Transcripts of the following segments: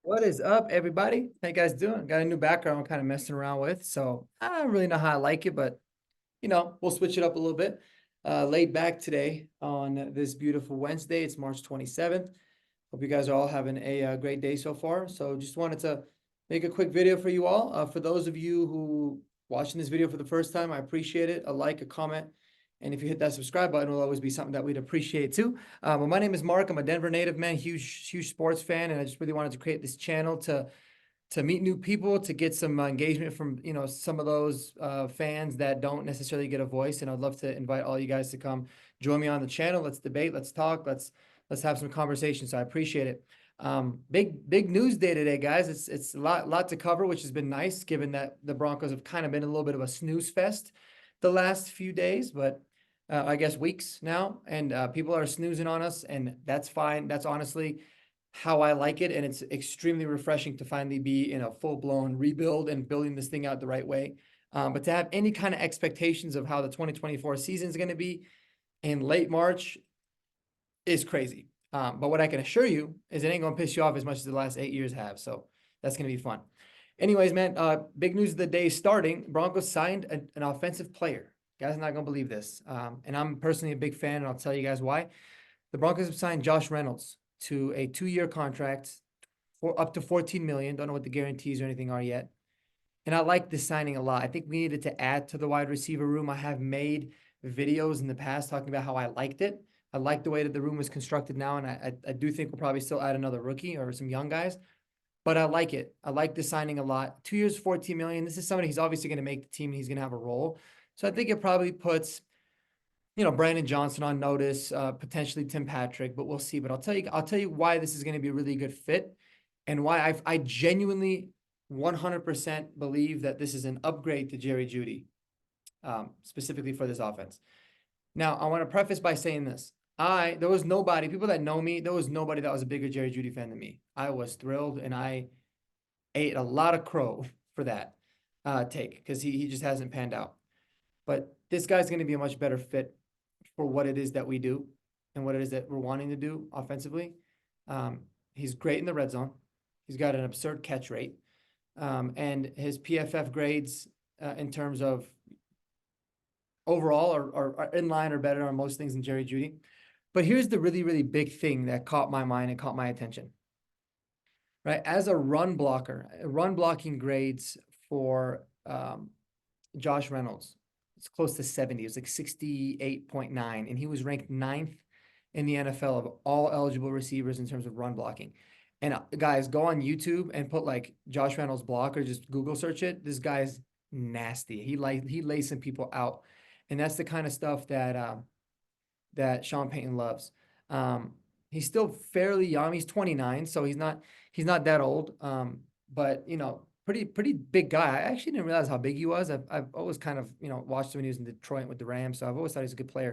What is up, everybody? How you guys doing? Got a new background I'm kind of messing around with, so I don't really know how I like it, but we'll switch it up a little bit. Laid back today on this beautiful Wednesday. It's March 27th. Hope you guys are all having a great day so far. So just wanted to make a quick video for you all. For those of you who watching this video for the first time, I appreciate it. A like, a comment, and if you hit that subscribe button, it'll always be something that we'd appreciate too. Well, my name is Mark. I'm a Denver native, man, huge sports fan, and I just really wanted to create this channel to meet new people, to get some engagement from some of those fans that don't necessarily get a voice. And I'd love to invite all you guys to come join me on the channel. Let's debate, let's talk, let's have some conversation. So I appreciate it. Big news day today, guys. It's a lot to cover, which has been nice, given that the Broncos have kind of been a little bit of a snooze fest the last few days, but I guess weeks now, and people are snoozing on us, and that's fine. That's honestly how I like it, and it's extremely refreshing to finally be in a full-blown rebuild and building this thing out the right way. But to have any kind of expectations of how the 2024 season is going to be in late March is crazy. But what I can assure you is it ain't going to piss you off as much as the last 8 years have. So that's going to be fun. Anyways, man, big news of the day starting. Broncos signed an offensive player. You guys are not going to believe this. And I'm personally a big fan, and I'll tell you guys why. The Broncos have signed Josh Reynolds to a 2-year contract for up to $14 million. Don't know what the guarantees or anything are yet. And I like this signing a lot. I think we needed to add to the wide receiver room. I have made videos in the past talking about how I liked it. I like the way that the room is constructed now, and I do think we'll probably still add another rookie or some young guys. But I like it. I like the signing a lot. 2 years, $14 million. This is somebody he's obviously going to make the team, and he's going to have a role. So I think it probably puts Brandon Johnson on notice, potentially Tim Patrick, but we'll see. But I'll tell you why this is going to be a really good fit, and why I genuinely 100% believe that this is an upgrade to Jerry Jeudy, specifically for this offense. Now, I want to preface by saying this. There was nobody, people that know me, there was nobody that was a bigger Jerry Jeudy fan than me. I was thrilled, and I ate a lot of crow for that take, because he just hasn't panned out. But this guy's going to be a much better fit for what it is that we do and what it is that we're wanting to do offensively. He's great in the red zone. He's got an absurd catch rate. And his PFF grades in terms of overall are in line or better on most things than Jerry Jeudy. But here's the really, really big thing that caught my mind and caught my attention. Right? As a run blocker, run blocking grades for Josh Reynolds, it's close to 70. It was like 68.9. And he was ranked 9th in the NFL of all eligible receivers in terms of run blocking. And guys, go on YouTube and put like Josh Reynolds block, or just Google search it. This guy's nasty. He lays some people out. And that's the kind of stuff that Sean Payton loves. He's still fairly young. He's 29, so he's not that old. But pretty big guy. I actually didn't realize how big he was. I've always kind of watched him when he was in Detroit with the Rams, so I've always thought he was a good player.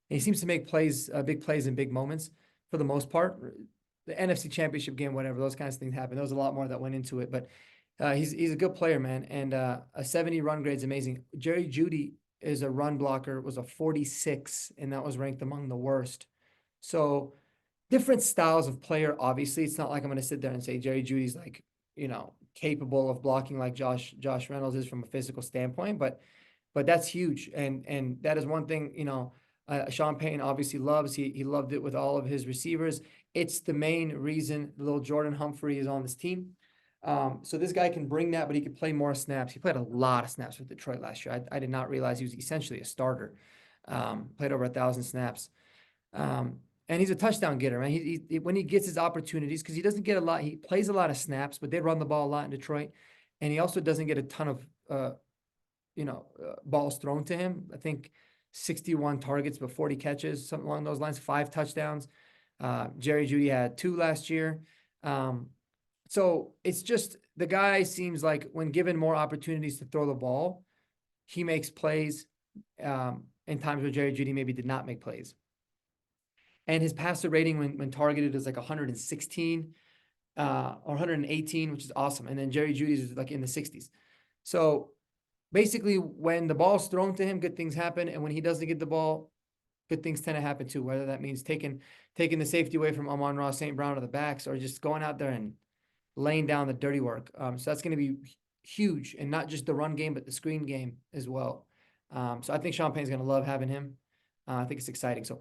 And he seems to make big plays in big moments for the most part. The NFC Championship game, whatever, those kinds of things happen. There was a lot more that went into it, but he's a good player, man. And a 70 run grade is amazing. Jerry Jeudy is a run blocker, was a 46, and that was ranked among the worst. So different styles of player. Obviously, it's not like I'm going to sit there and say Jerry Judy's like capable of blocking like Josh Reynolds is from a physical standpoint, but that's huge, and that is one thing Sean Payton obviously loves. He loved it with all of his receivers. It's the main reason little Jordan Humphrey is on this team. So this guy can bring that, but he could play more snaps. He played a lot of snaps with Detroit last year. I did not realize he was essentially a starter. Played over 1,000 snaps. And he's a touchdown getter, man. He when he gets his opportunities, because he doesn't get a lot. He plays a lot of snaps, but they run the ball a lot in Detroit. And he also doesn't get a ton of, balls thrown to him. I think 61 targets, but 40 catches, something along those lines, 5 touchdowns. Jerry Jeudy had 2 last year. So it's just, the guy seems like when given more opportunities to throw the ball, he makes plays in times where Jerry Jeudy maybe did not make plays. And his passer rating when targeted is like 116 or 118, which is awesome. And then Jerry Jeudy's is like in the 60s. So basically, when the ball's thrown to him, good things happen. And when he doesn't get the ball, good things tend to happen too, whether that means taking the safety away from Amon-Ra St. Brown to the backs, or just going out there and laying down the dirty work. So that's going to be huge, and not just the run game, but the screen game as well. So I think Sean Payton's going to love having him. I think it's exciting. So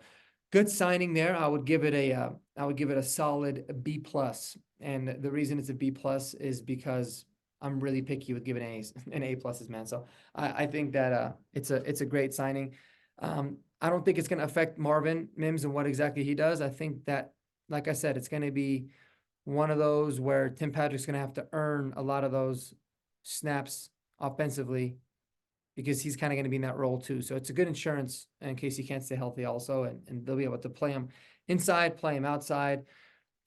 good signing there. I would give it a solid B plus. And the reason it's a B plus is because I'm really picky with giving an A pluses, man. So I think that it's a great signing. I don't think it's going to affect Marvin Mims and what exactly he does. I think that, like I said, it's going to be one of those where Tim Patrick's going to have to earn a lot of those snaps offensively, because he's kind of going to be in that role too. So it's a good insurance in case he can't stay healthy also, and they'll be able to play him inside, play him outside,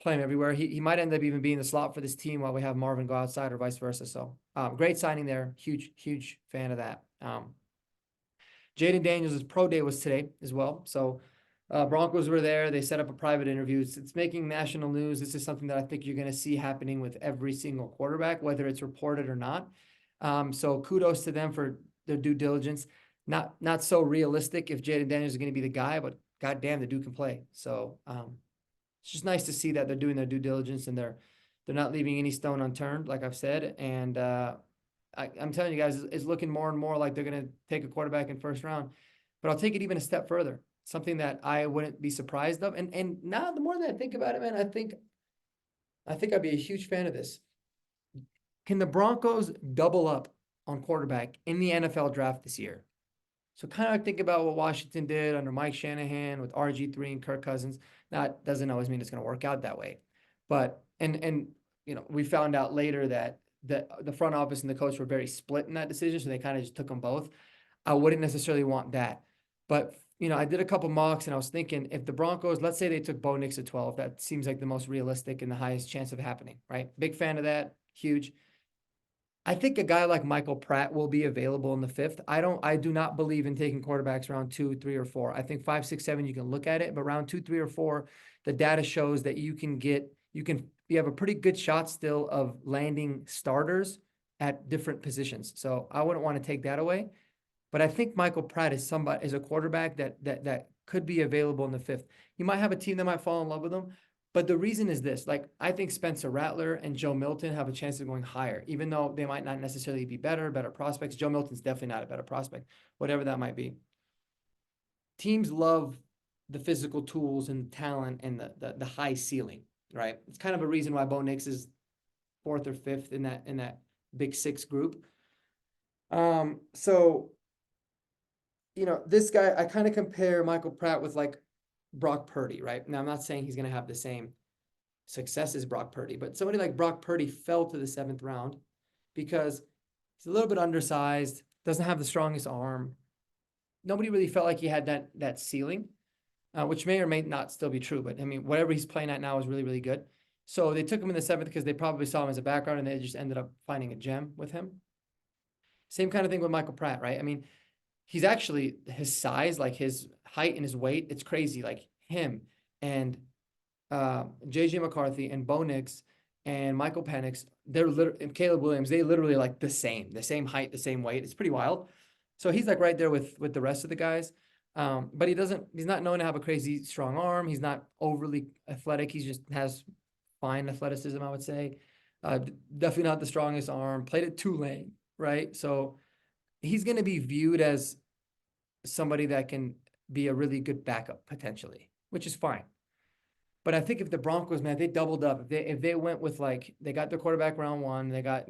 play him everywhere. He might end up even being the slot for this team while we have Marvin go outside, or vice versa. So great signing there. Huge fan of that. Jaden Daniels' pro day was today as well. So Broncos were there. They set up a private interview. It's making national news. This is something that I think you're going to see happening with every single quarterback, whether it's reported or not. So kudos to them for their due diligence. Not so realistic if Jaden Daniels is going to be the guy, but goddamn, the dude can play. So it's just nice to see that they're doing their due diligence, and they're not leaving any stone unturned, like I've said. And I'm telling you guys, it's looking more and more like they're going to take a quarterback in first round. But I'll take it even a step further. Something that I wouldn't be surprised of. And now the more that I think about it, man, I think I'd be a huge fan of this. Can the Broncos double up on quarterback in the NFL draft this year? So kind of think about what Washington did under Mike Shanahan with RG3 and Kirk Cousins. Now, it doesn't always mean it's going to work out that way. But, and we found out later that the front office and the coach were very split in that decision. So they kind of just took them both. I wouldn't necessarily want that. But, I did a couple mocks, and I was thinking, if the Broncos, let's say they took Bo Nix at 12, that seems like the most realistic and the highest chance of happening, right? Big fan of that. Huge. I think a guy like Michael Pratt will be available in the 5th. I do not believe in taking quarterbacks round 2, 3, or 4. I think 5, 6, 7, you can look at it, but round 2, 3, or 4, the data shows that you have a pretty good shot still of landing starters at different positions. So I wouldn't want to take that away. But I think Michael Pratt is a quarterback that could be available in the 5th. You might have a team that might fall in love with him. But the reason is this, like, I think Spencer Rattler and Joe Milton have a chance of going higher, even though they might not necessarily be better prospects. Joe Milton's definitely not a better prospect, whatever that might be. Teams love the physical tools and talent and the high ceiling, right? It's kind of a reason why Bo Nix is 4th or 5th in that big 6 group. So, this guy, I kind of compare Michael Pratt with like Brock Purdy, right? Now, I'm not saying he's going to have the same success as Brock Purdy, but somebody like Brock Purdy fell to the 7th round because he's a little bit undersized, doesn't have the strongest arm. Nobody really felt like he had that ceiling, which may or may not still be true. But I mean, whatever he's playing at now is really, really good. So they took him in the 7th because they probably saw him as a background, and they just ended up finding a gem with him. Same kind of thing with Michael Pratt, right? I mean, he's actually, his size, like his height and his weight, it's crazy. Like him and JJ McCarthy and Bo Nix and Michael Penix, and Caleb Williams, they literally like the same height, the same weight. It's pretty wild. So he's like right there with the rest of the guys. But he's not known to have a crazy strong arm. He's not overly athletic. He just has fine athleticism, I would say. Definitely not the strongest arm. Played at Tulane, right? So he's going to be viewed as somebody that can be a really good backup potentially, which is fine. But I think if the Broncos, man, they doubled up, if they went with like, they got their quarterback round 1, they got,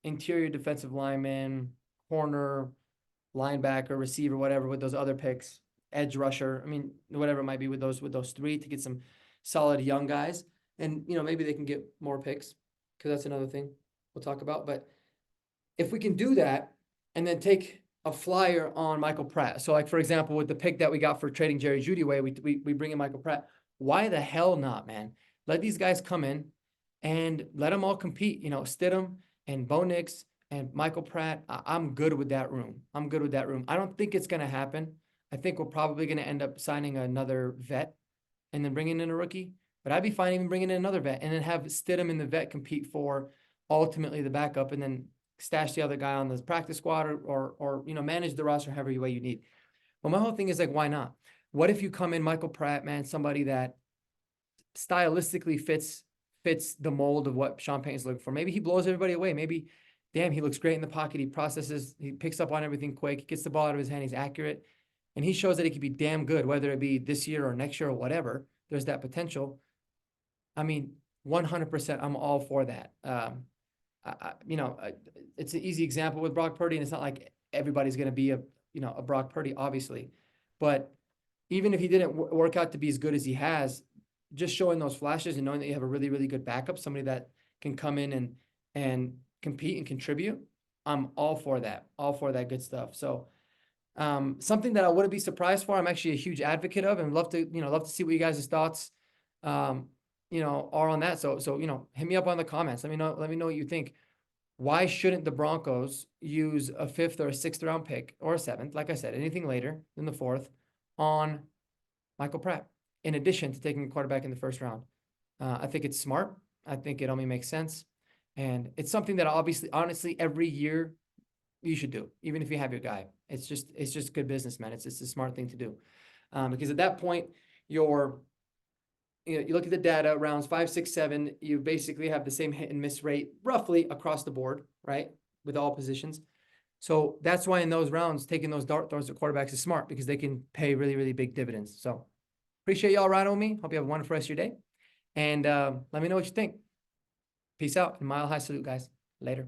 interior defensive lineman, corner, linebacker, receiver, whatever, with those other picks, edge rusher, I mean, whatever it might be with those 3 to get some solid young guys. And, maybe they can get more picks, because that's another thing we'll talk about. But if we can do that and then take a flyer on Michael Pratt. So like, for example, with the pick that we got for trading Jerry Jeudy away, we bring in Michael Pratt. Why the hell not, man? Let these guys come in and let them all compete. Stidham and Bo Nix and Michael Pratt. I'm good with that room. I don't think it's going to happen. I think we're probably going to end up signing another vet and then bringing in a rookie. But I'd be fine even bringing in another vet and then have Stidham and the vet compete for ultimately the backup, and then stash the other guy on the practice squad or manage the roster however way you need. Well, my whole thing is like, why not? What if you come in Michael Pratt, man, somebody that stylistically fits fits the mold of what Sean Payton's looking for. Maybe he blows everybody away. Maybe, damn, he looks great in the pocket. He processes, he picks up on everything quick. He gets the ball out of his hand. He's accurate. And he shows that he could be damn good, whether it be this year or next year or whatever. There's that potential. I mean, 100%, I'm all for that. It's an easy example with Brock Purdy, and it's not like everybody's going to be a Brock Purdy, obviously. But even if he didn't work out to be as good as he has, just showing those flashes and knowing that you have a really, really good backup, somebody that can come in and compete and contribute, I'm all for that good stuff. So something that I wouldn't be surprised for, I'm actually a huge advocate of, and love to see what you guys' thoughts, are on that. So, hit me up on the comments. Let me know what you think. Why shouldn't the Broncos use a 5th or a 6th round pick or a 7th, like I said, anything later than the 4th, on Michael Pratt, in addition to taking a quarterback in the 1st round? I think it's smart. I think it only makes sense. And it's something that honestly, every year you should do, even if you have your guy. It's just good business, man. It's a smart thing to do. Because at that point, you look at the data, rounds 5, 6, 7, you basically have the same hit and miss rate roughly across the board, right? With all positions. So that's why in those rounds, taking those dart throws at quarterbacks is smart, because they can pay really, really big dividends. So appreciate y'all riding with me. Hope you have a wonderful rest of your day. And let me know what you think. Peace out and mile high salute, guys. Later.